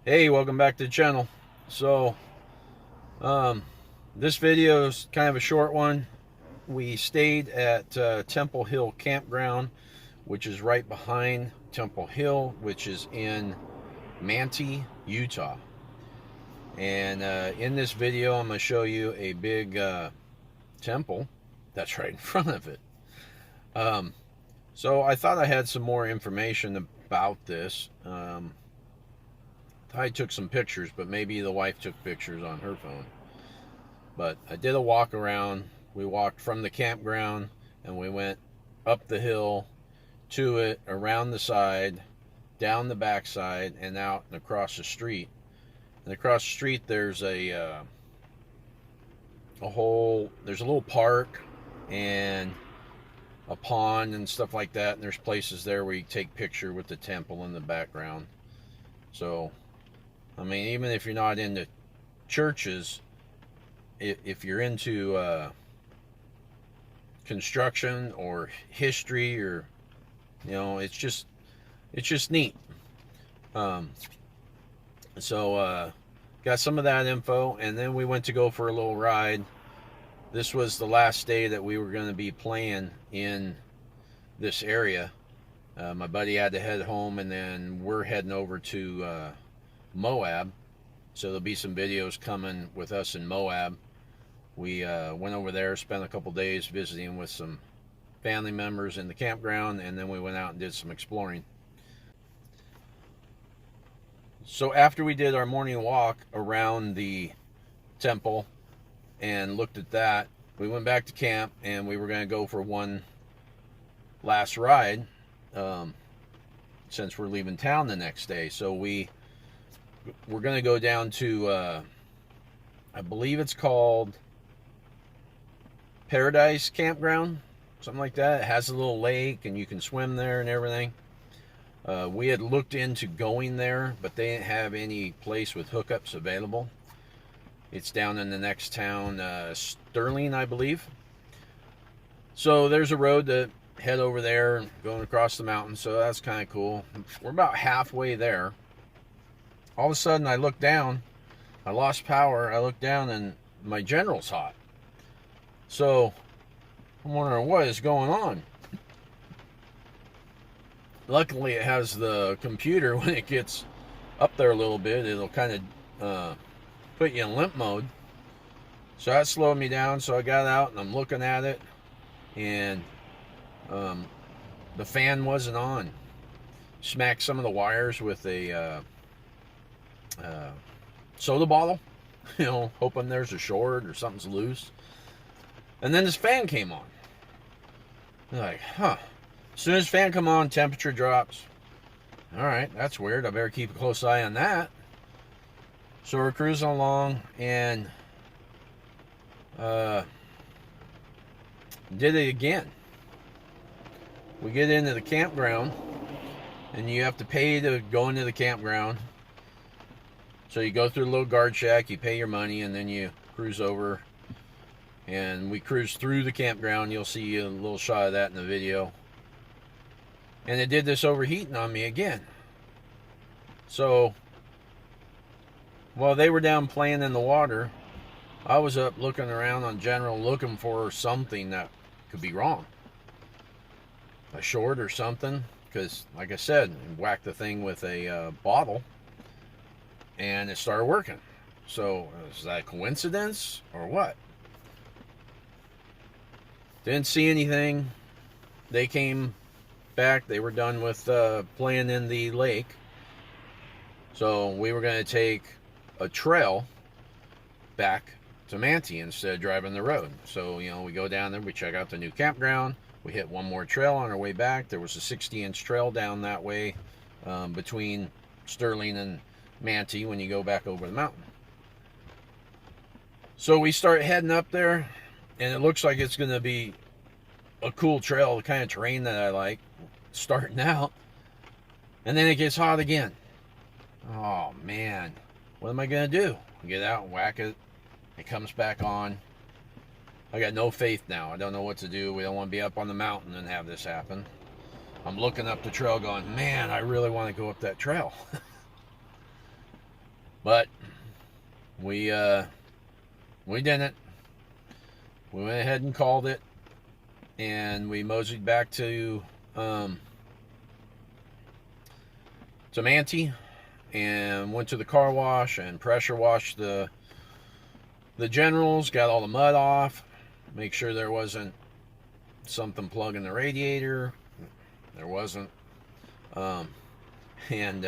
Hey, welcome back to the channel. So, um, this video is kind of a short one. We stayed at Temple Hill Campground, which is right behind Temple Hill, which is in Manti, Utah. And in this video, I'm going to show you a big temple that's right in front of it. Um, so I thought I had some more information about this. I took some pictures, but maybe the wife took pictures on her phone. But I did a walk around. We walked from the campground and we went up the hill to it, around the side, down the backside, and out and across the street. And across the street, there's there's a little park and a pond and stuff like that. And there's places there where you take picture with the temple in the background. So, I mean, even if you're not into churches, if you're into construction or history, or it's just neat. um, so got some of that info, and then we went to go for a little ride. This was the last day that we were going to be playing in this area. My buddy had to head home, and then we're heading over to Moab. So there'll be some videos coming with us in Moab. We went over there, spent a couple days visiting with some family members in the campground, and then we went out and did some exploring. So after we did our morning walk around the temple and looked at that, we went back to camp, and we were going to go for one last ride, since we're leaving town the next day. So we're going to go down to, I believe it's called Paradise Campground, something like that. It has a little lake and you can swim there and everything. We had looked into going there, but they didn't have any place with hookups available. It's down in the next town, Sterling, I believe. So there's a road to head over there, going across the mountain, so that's kind of cool. We're about halfway there. All of a sudden I look down, I lost power, I look down, and my general's hot. So I'm wondering what is going on. Luckily it has the computer. When it gets up there a little bit, it'll kind of put you in limp mode. So that slowed me down, so I got out and I'm looking at it, and the fan wasn't on. Smacked some of the wires with a soda bottle, hoping there's a short or something's loose. And then this fan came on. Like, huh. As soon as the fan come on, temperature drops. All right, that's weird. I better keep a close eye on that. So we're cruising along, and did it again. We get into the campground, and you have to pay to go into the campground. So you go through the little guard shack, you pay your money, and then you cruise over. And we cruised through the campground. You'll see a little shot of that in the video. And it did this overheating on me again. So while they were down playing in the water, I was up looking around on general, looking for something that could be wrong. A short or something. Because, like I said, I whacked the thing with a bottle, and it started working. So is that a coincidence or what? Didn't see anything. They came back. They were done with playing in the lake. So we were going to take a trail back to Manti instead of driving the road. So, we go down there, we check out the new campground. We hit one more trail on our way back. There was a 60-inch trail down that way, between Sterling and Manti when you go back over the mountain. So we start heading up there, and it looks like it's going to be a cool trail, the kind of terrain that I like, starting out. And then it gets hot again. Oh, man. What am I going to do? Get out and whack it. It comes back on. I got no faith now. I don't know what to do. We don't want to be up on the mountain and have this happen. I'm looking up the trail going, man, I really want to go up that trail. But we didn't. We went ahead and called it, and we moseyed back to Manti, and went to the car wash and pressure washed the generals, got all the mud off, make sure there wasn't something plugging the radiator. There wasn't. And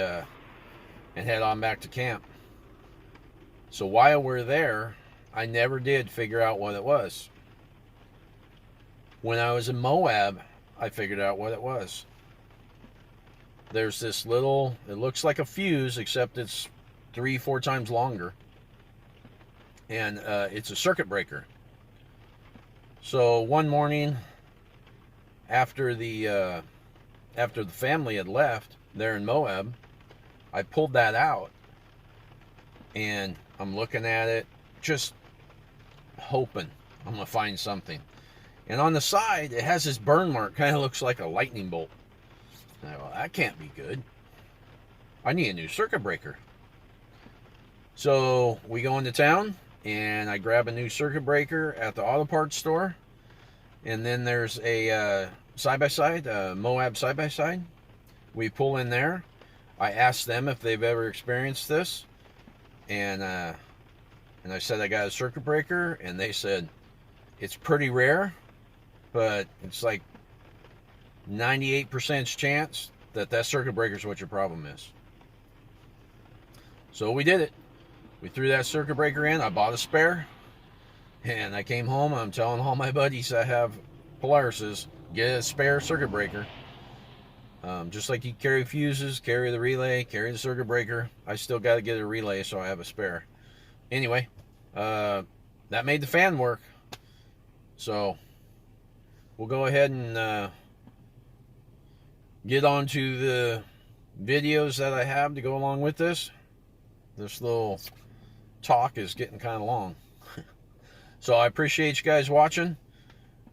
head on back to camp. So while we're there, I never did figure out what it was. When I was in Moab, I figured out what it was. There's this little, it looks like a fuse, except it's 3-4 times longer. And it's a circuit breaker. So one morning, after the family had left there in Moab, I pulled that out, and I'm looking at it, just hoping I'm gonna find something. And on the side, it has this burn mark, kind of looks like a lightning bolt. And I go, that can't be good. I need a new circuit breaker. So we go into town, and I grab a new circuit breaker at the auto parts store. And then there's a side-by-side, Moab side-by-side. We pull in there. I asked them if they've ever experienced this. And I said I got a circuit breaker. And they said, it's pretty rare, but it's like 98% chance that circuit breaker is what your problem is. So we did it. We threw that circuit breaker in. I bought a spare. And I came home. I'm telling all my buddies that have Polarises, get a spare circuit breaker. Just like you carry fuses, carry the relay, carry the circuit breaker. I still got to get a relay, so I have a spare. Anyway, that made the fan work. So we'll go ahead and get on to the videos that I have to go along with this. This little talk is getting kind of long. So I appreciate you guys watching.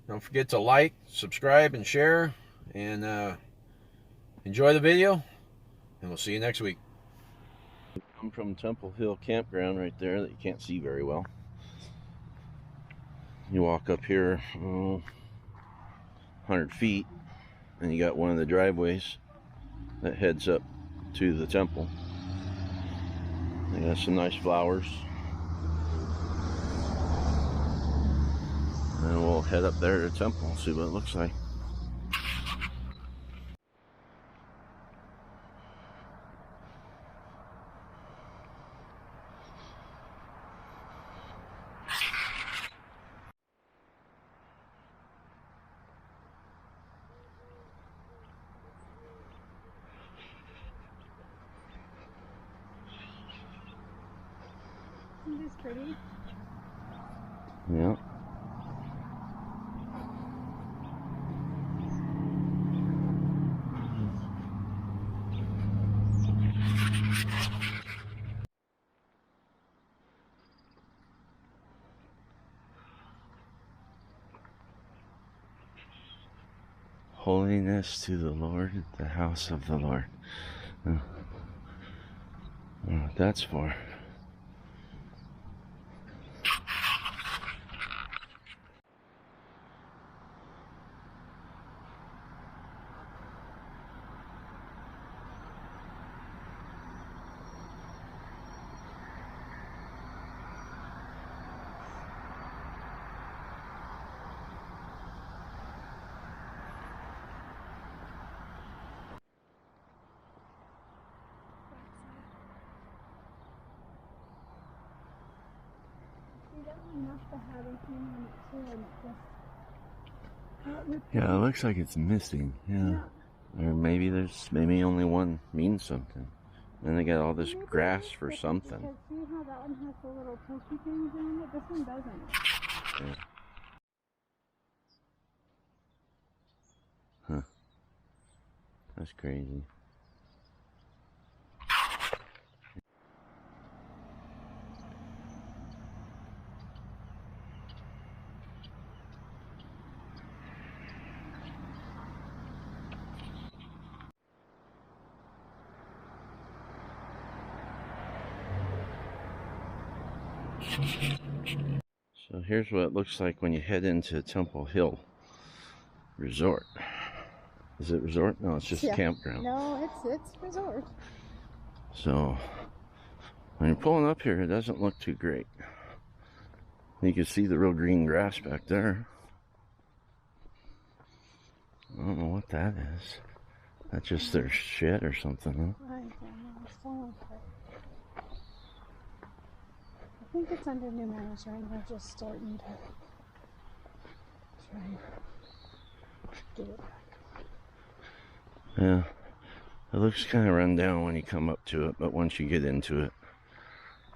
Don't forget to like, subscribe, and share. And enjoy the video. And we'll see you next week. I'm from Temple Hill Campground right there that you can't see very well. You walk up here 100 feet, and you got one of the driveways that heads up to the temple. They got some nice flowers. And we'll head up there to the temple and see what it looks like. Isn't this pretty? Yeah. Holiness to the Lord, the house of the Lord. I don't know what that's for. Yeah, it looks like it's missing. Yeah. Or maybe only one means something. And they got all this grass for something. See how that one has the little pokey things in it? This one doesn't. Yeah. Huh. That's crazy. So here's what it looks like when you head into Temple Hill Resort. Is it resort? No, it's just a campground. No, it's resort. So when you're pulling up here, it doesn't look too great. You can see the real green grass back there. I don't know what that is. That's just their shed or something, huh? I don't know. I think it's under new management. They're just starting to try and get it back. Yeah, it looks kind of run down when you come up to it, but once you get into it,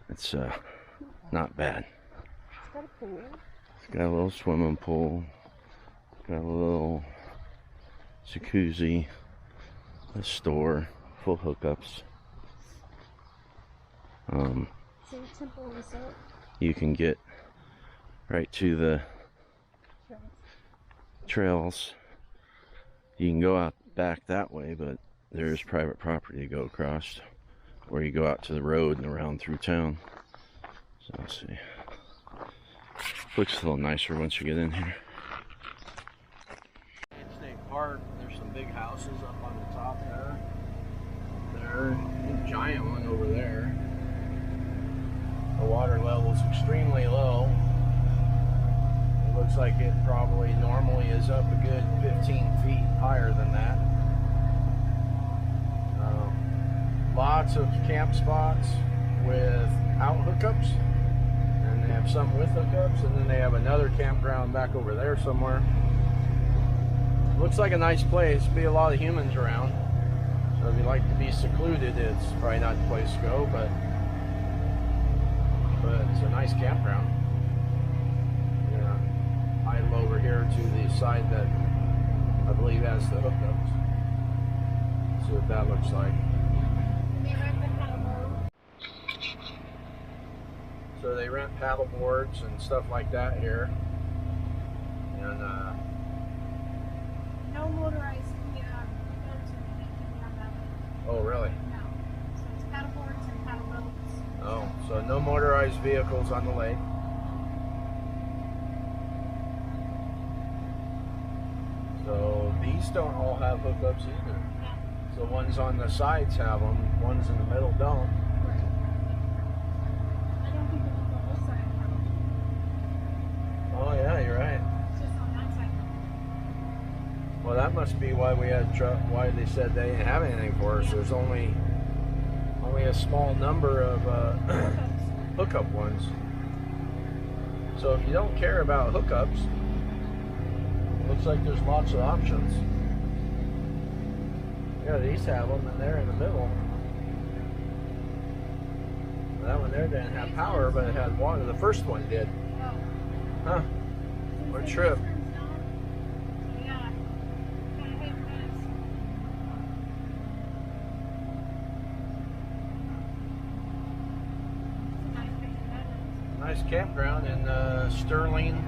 it's not bad. It's got a pool. It's got a little swimming pool. Got a little jacuzzi, a store, full hookups. Temple Resort. You can get right to the trails. You can go out back that way, but there's private property to go across, or you go out to the road and around through town. So let's see. Looks a little nicer once you get in here. State Park, there's some big houses up on the top there. A giant one over there. The water level is extremely low. It looks like it probably normally is up a good 15 feet higher than that. Lots of camp spots without hookups, and they have some with hookups, and then they have another campground back over there somewhere. Looks like a nice place. Be a lot of humans around, so if you like to be secluded, it's probably not the place to go, but it's a nice campground. Yeah, idle over here to the side that I believe has the hookups. See what that looks like. So they rent paddle boards and stuff like that here. And No motorized boats or anything like that. oh really? No. So it's paddle boards and paddle boats. Oh, so no motorized vehicles on the lake. So these don't all have hookups either. Yeah. So ones on the sides have them, ones in the middle don't. Right. I don't think it's the whole side. Oh yeah, you're right. It's just on that side. Well, that must be why we had why they said they didn't have anything for us. There's only a small number of hookup ones. So if you don't care about hookups, it looks like there's lots of options. Yeah, these have them, and they're in the middle. That one there didn't have power, but it had water. The first one did. Oh. Huh. What a trip. Yeah. Kind of hit and miss. Nice big cabins. Nice campground in Sterling,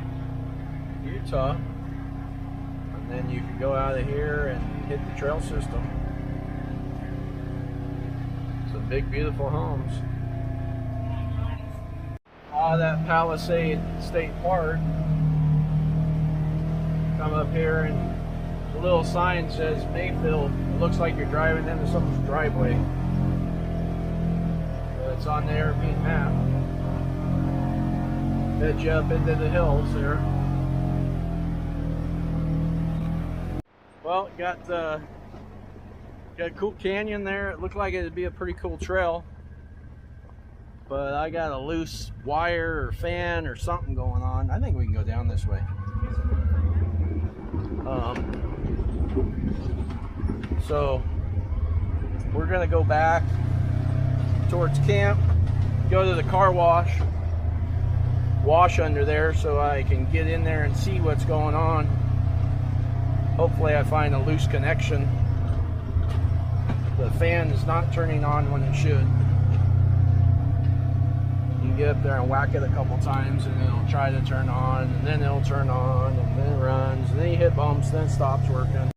Utah. And then you can go out of here and hit the trail system. Some big, beautiful homes. That Palisade State Park. Come up here and the little sign says Mayfield. It looks like you're driving into someone's driveway. So it's on the European map. Head you up into the hills there. Well, got a cool canyon there. It looked like it'd be a pretty cool trail. But I got a loose wire or fan or something going on. I think we can go down this way. So we're gonna go back towards camp, go to the car wash under there so I can get in there and see what's going on. Hopefully I find a loose connection. The fan is not turning on when it should. You get up there and whack it a couple times and it'll try to turn on, and then it'll turn on, and then it runs, and then you hit bumps, then it stops working.